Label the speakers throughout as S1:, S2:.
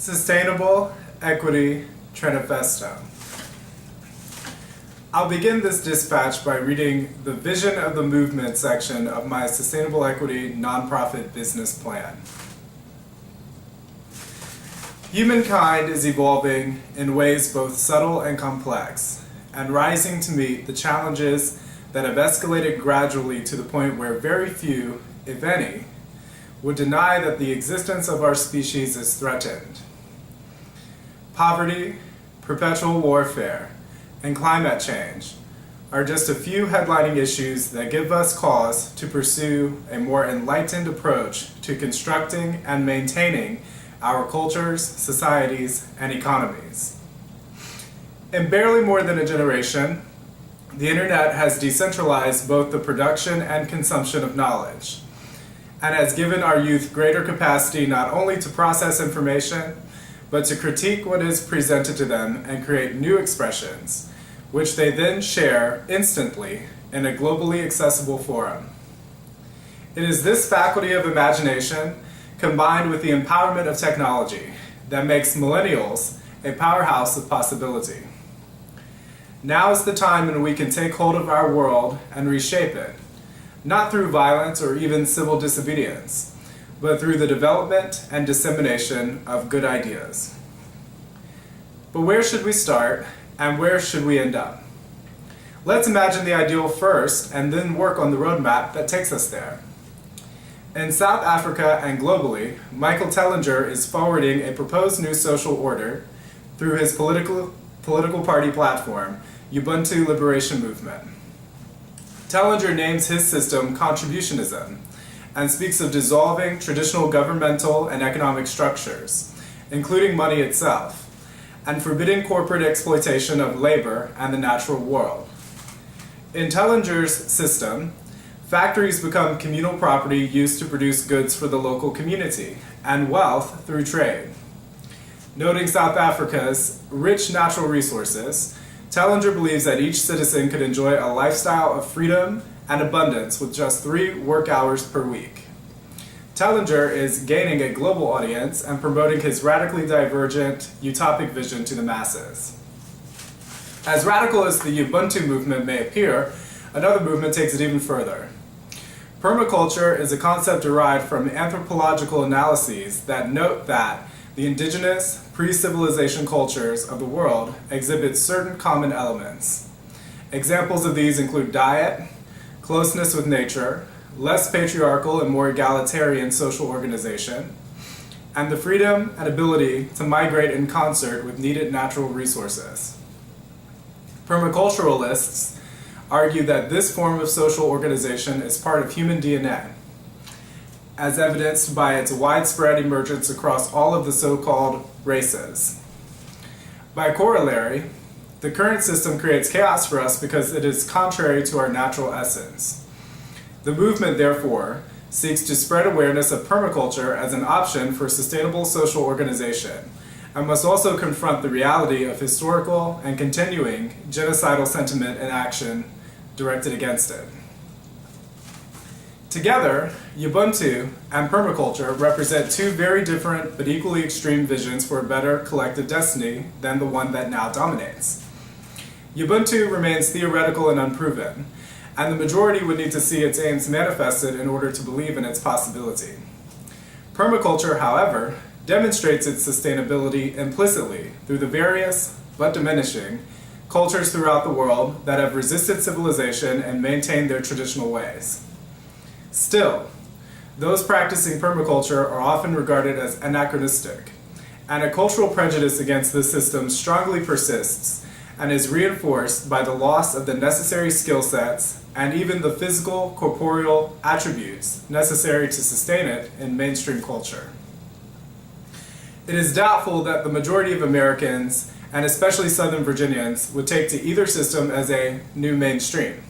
S1: Sustainable Equity Tranifesto. I'll begin this dispatch by reading the Vision of the Movement section of my Sustainable Equity Nonprofit Business Plan. Humankind is evolving in ways both subtle and complex, and rising to meet the challenges that have escalated gradually to the point where very few, if any, would deny that the existence of our species is threatened. Poverty, perpetual warfare, and climate change are just a few headlining issues that give us cause to pursue a more enlightened approach to constructing and maintaining our cultures, societies, and economies. In barely more than a generation, the internet has decentralized both the production and consumption of knowledge, and has given our youth greater capacity not only to process information, but to critique what is presented to them and create new expressions, which they then share instantly in a globally accessible forum. It is this faculty of imagination, combined with the empowerment of technology, that makes millennials a powerhouse of possibility. Now is the time when we can take hold of our world and reshape it, not through violence or even civil disobedience, but through the development and dissemination of good ideas. But where should we start, and where should we end up? Let's imagine the ideal first, and then work on the roadmap that takes us there. In South Africa and globally, Michael Tellinger is forwarding a proposed new social order through his political party platform, Ubuntu Liberation Movement. Tellinger names his system contributionism, and speaks of dissolving traditional governmental and economic structures, including money itself, and forbidding corporate exploitation of labor and the natural world. In Tellinger's system, factories become communal property used to produce goods for the local community, and wealth through trade. Noting South Africa's rich natural resources, Tellinger believes that each citizen could enjoy a lifestyle of freedom and abundance with just 3 work hours per week. Tellinger is gaining a global audience and promoting his radically divergent, utopic vision to the masses. As radical as the Ubuntu movement may appear, another movement takes it even further. Permaculture is a concept derived from anthropological analyses that note that the indigenous, pre-civilization cultures of the world exhibit certain common elements. Examples of these include diet, closeness with nature, less patriarchal and more egalitarian social organization, and the freedom and ability to migrate in concert with needed natural resources. Permaculturalists argue that this form of social organization is part of human DNA, as evidenced by its widespread emergence across all of the so-called races. By corollary, the current system creates chaos for us because it is contrary to our natural essence. The movement, therefore, seeks to spread awareness of permaculture as an option for sustainable social organization, and must also confront the reality of historical and continuing genocidal sentiment and action directed against it. Together, Ubuntu and permaculture represent 2 very different but equally extreme visions for a better collective destiny than the one that now dominates. Ubuntu remains theoretical and unproven, and the majority would need to see its aims manifested in order to believe in its possibility. Permaculture, however, demonstrates its sustainability implicitly through the various, but diminishing, cultures throughout the world that have resisted civilization and maintained their traditional ways. Still, those practicing permaculture are often regarded as anachronistic, and a cultural prejudice against this system strongly persists and is reinforced by the loss of the necessary skill sets and even the physical, corporeal attributes necessary to sustain it in mainstream culture. It is doubtful that the majority of Americans, and especially Southern Virginians, would take to either system as a new mainstream.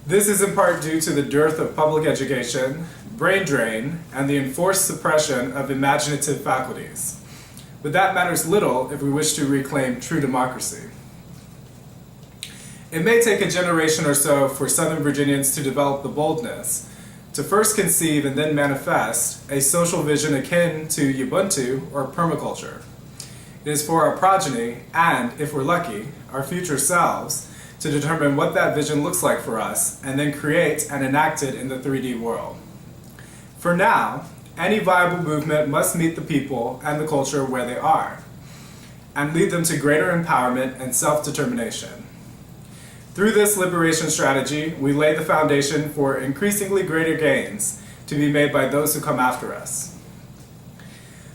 S1: This is in part due to the dearth of public education, brain drain, and the enforced suppression of imaginative faculties. But that matters little if we wish to reclaim true democracy. It may take a generation or so for Southern Virginians to develop the boldness to first conceive and then manifest a social vision akin to Ubuntu or permaculture. It is for our progeny, and, if we're lucky, our future selves, to determine what that vision looks like for us and then create and enact it in the 3D world. For now, any viable movement must meet the people and the culture where they are and lead them to greater empowerment and self-determination. Through this liberation strategy, we lay the foundation for increasingly greater gains to be made by those who come after us.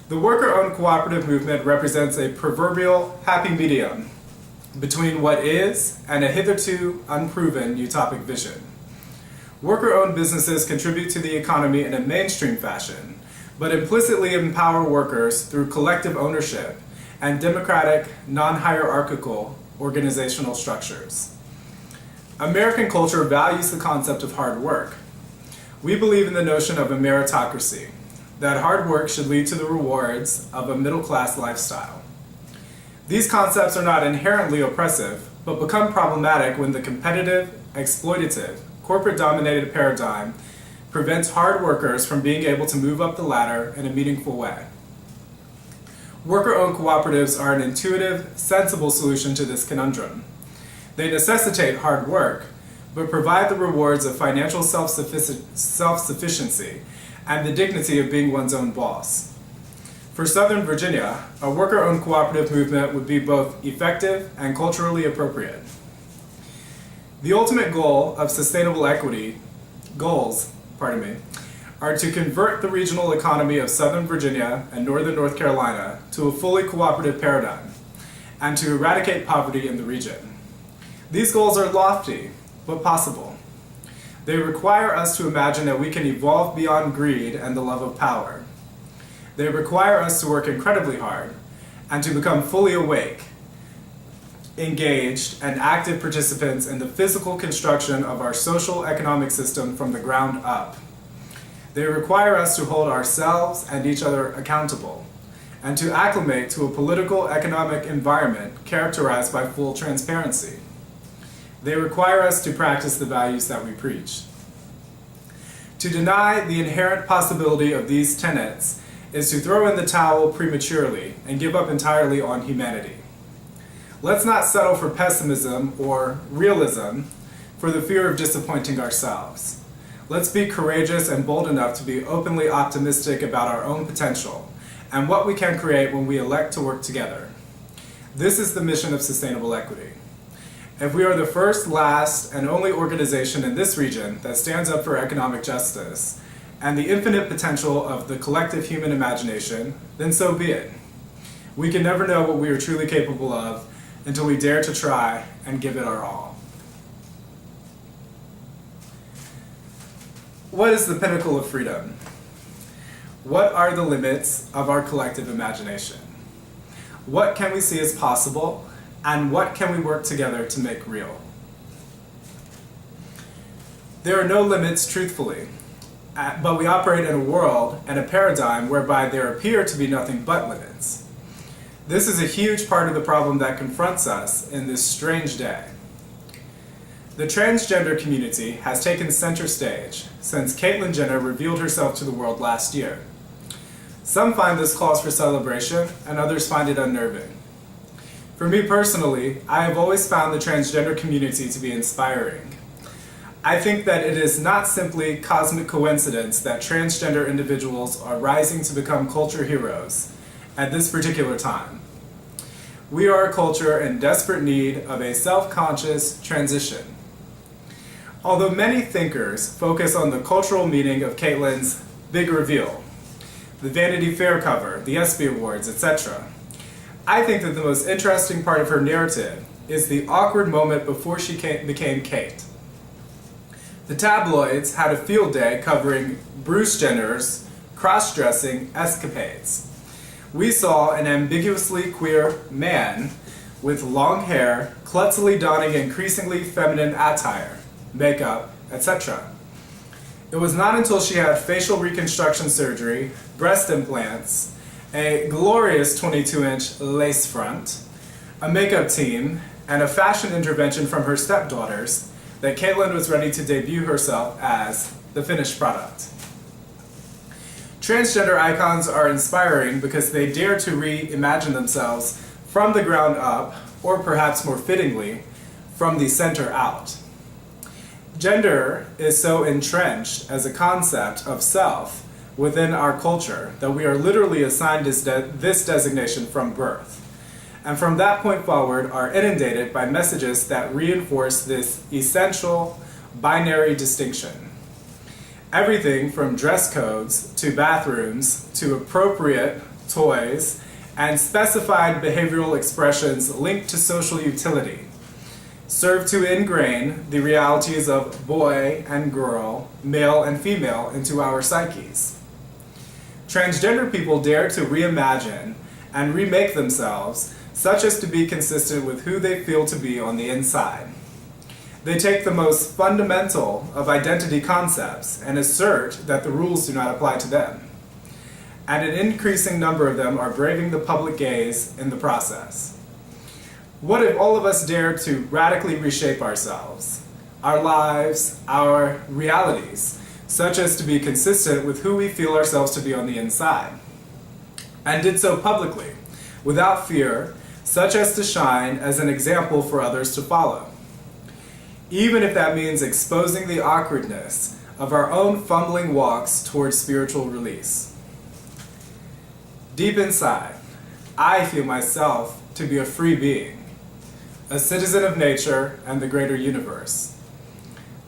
S1: The worker-owned cooperative movement represents a proverbial happy medium between what is and a hitherto unproven utopic vision. Worker-owned businesses contribute to the economy in a mainstream fashion, but implicitly empower workers through collective ownership and democratic, non-hierarchical organizational structures. American culture values the concept of hard work. We believe in the notion of a meritocracy, that hard work should lead to the rewards of a middle-class lifestyle. These concepts are not inherently oppressive, but become problematic when the competitive, exploitative, corporate-dominated paradigm prevents hard workers from being able to move up the ladder in a meaningful way. Worker-owned cooperatives are an intuitive, sensible solution to this conundrum. They necessitate hard work, but provide the rewards of financial self-sufficiency and the dignity of being one's own boss. For Southern Virginia, a worker-owned cooperative movement would be both effective and culturally appropriate. The ultimate goal of sustainable equity goals, are to convert the regional economy of Southern Virginia and Northern North Carolina to a fully cooperative paradigm, and to eradicate poverty in the region. These goals are lofty, but possible. They require us to imagine that we can evolve beyond greed and the love of power. They require us to work incredibly hard and to become fully awake, engaged, and active participants in the physical construction of our social economic system from the ground up. They require us to hold ourselves and each other accountable, and to acclimate to a political economic environment characterized by full transparency. They require us to practice the values that we preach. To deny the inherent possibility of these tenets is to throw in the towel prematurely and give up entirely on humanity. Let's not settle for pessimism or realism for the fear of disappointing ourselves. Let's be courageous and bold enough to be openly optimistic about our own potential and what we can create when we elect to work together. This is the mission of sustainable equity. If we are the first, last, and only organization in this region that stands up for economic justice and the infinite potential of the collective human imagination, then so be it. We can never know what we are truly capable of until we dare to try and give it our all. What is the pinnacle of freedom? What are the limits of our collective imagination? What can we see as possible, and what can we work together to make real? There are no limits, truthfully, but we operate in a world and a paradigm whereby there appear to be nothing but limits. This is a huge part of the problem that confronts us in this strange day. The transgender community has taken center stage since Caitlyn Jenner revealed herself to the world last year. Some find this cause for celebration, and others find it unnerving. For me personally, I have always found the transgender community to be inspiring. I think that it is not simply cosmic coincidence that transgender individuals are rising to become culture heroes at this particular time. We are a culture in desperate need of a self-conscious transition. Although many thinkers focus on the cultural meaning of Caitlyn's big reveal, the Vanity Fair cover, the ESPY Awards, etc., I think that the most interesting part of her narrative is the awkward moment before she became Kate. The tabloids had a field day covering Bruce Jenner's cross-dressing escapades. We saw an ambiguously queer man with long hair, klutzily donning increasingly feminine attire, makeup, etc. It was not until she had facial reconstruction surgery, breast implants, a glorious 22-inch lace front, a makeup team, and a fashion intervention from her stepdaughters that Caitlyn was ready to debut herself as the finished product. Transgender icons are inspiring because they dare to reimagine themselves from the ground up, or perhaps more fittingly, from the center out. Gender is so entrenched as a concept of self within our culture that we are literally assigned this designation from birth. And from that point forward are inundated by messages that reinforce this essential binary distinction. Everything from dress codes to bathrooms to appropriate toys and specified behavioral expressions linked to social utility serve to ingrain the realities of boy and girl, male and female into our psyches. Transgender people dare to reimagine and remake themselves such as to be consistent with who they feel to be on the inside. They take the most fundamental of identity concepts and assert that the rules do not apply to them. And an increasing number of them are braving the public gaze in the process. What if all of us dared to radically reshape ourselves, our lives, our realities, such as to be consistent with who we feel ourselves to be on the inside, and did so publicly, without fear, such as to shine as an example for others to follow, even if that means exposing the awkwardness of our own fumbling walks towards spiritual release. Deep inside, I feel myself to be a free being, a citizen of nature and the greater universe.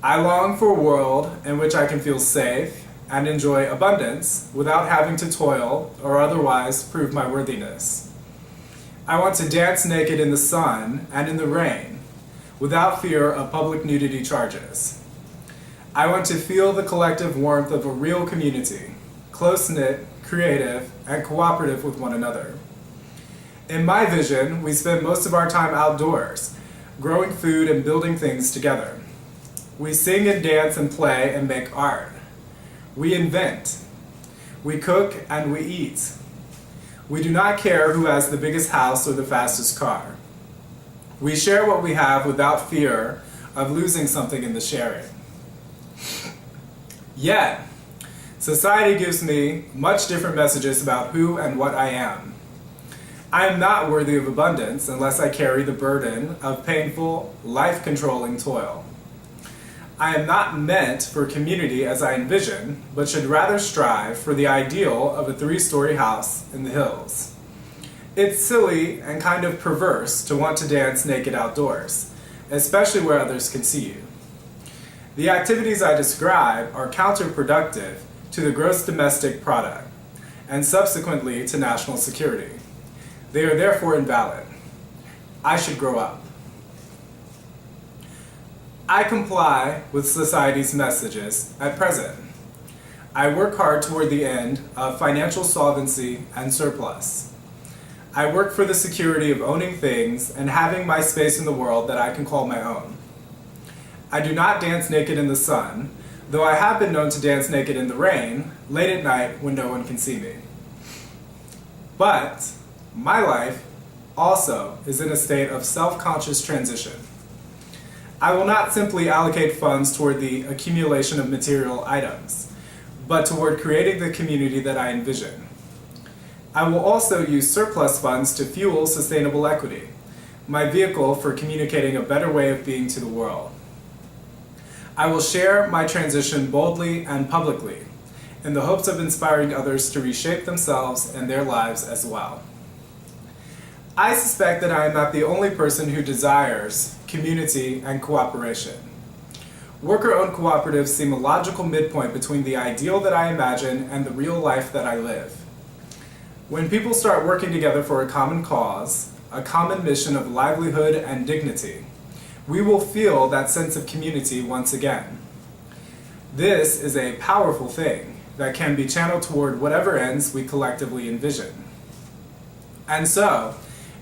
S1: I long for a world in which I can feel safe and enjoy abundance without having to toil or otherwise prove my worthiness. I want to dance naked in the sun and in the rain without fear of public nudity charges. I want to feel the collective warmth of a real community, close-knit, creative, and cooperative with one another. In my vision, we spend most of our time outdoors, growing food and building things together. We sing and dance and play and make art. We invent. We cook and we eat. We do not care who has the biggest house or the fastest car. We share what we have without fear of losing something in the sharing. Yet, society gives me much different messages about who and what I am. I am not worthy of abundance unless I carry the burden of painful, life-controlling toil. I am not meant for community as I envision, but should rather strive for the ideal of a 3-story house in the hills. It's silly and kind of perverse to want to dance naked outdoors, especially where others can see you. The activities I describe are counterproductive to the gross domestic product, and subsequently to national security. They are therefore invalid. I should grow up. I comply with society's messages at present. I work hard toward the end of financial solvency and surplus. I work for the security of owning things and having my space in the world that I can call my own. I do not dance naked in the sun, though I have been known to dance naked in the rain, late at night when no one can see me. But my life also is in a state of self-conscious transition. I will not simply allocate funds toward the accumulation of material items, but toward creating the community that I envision. I will also use surplus funds to fuel sustainable equity, my vehicle for communicating a better way of being to the world. I will share my transition boldly and publicly, in the hopes of inspiring others to reshape themselves and their lives as well. I suspect that I am not the only person who desires community and cooperation. Worker-owned cooperatives seem a logical midpoint between the ideal that I imagine and the real life that I live. When people start working together for a common cause, a common mission of livelihood and dignity, we will feel that sense of community once again. This is a powerful thing that can be channeled toward whatever ends we collectively envision. And so,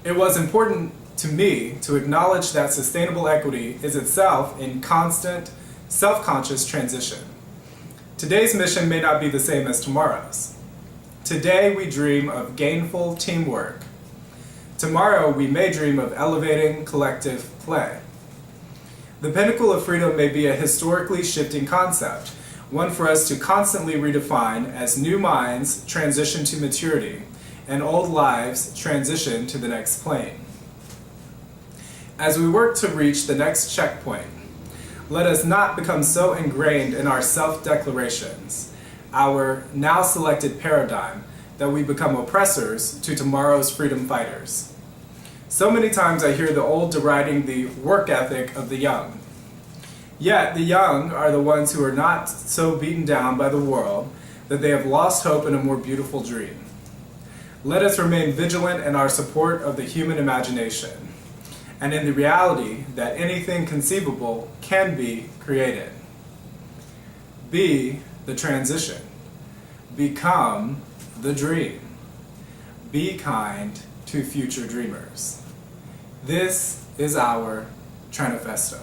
S1: it was important to me to acknowledge that sustainable equity is itself in constant, self-conscious transition. Today's mission may not be the same as tomorrow's. Today we dream of gainful teamwork. Tomorrow we may dream of elevating collective play. The pinnacle of freedom may be a historically shifting concept, one for us to constantly redefine as new minds transition to maturity and old lives transition to the next plane. As we work to reach the next checkpoint, let us not become so ingrained in our self-declarations, our now selected paradigm, that we become oppressors to tomorrow's freedom fighters. So many times I hear the old deriding the work ethic of the young. Yet the young are the ones who are not so beaten down by the world that they have lost hope in a more beautiful dream. Let us remain vigilant in our support of the human imagination and in the reality that anything conceivable can be created. Be the transition. Become the dream. Be kind to future dreamers. This is our Tranifesto.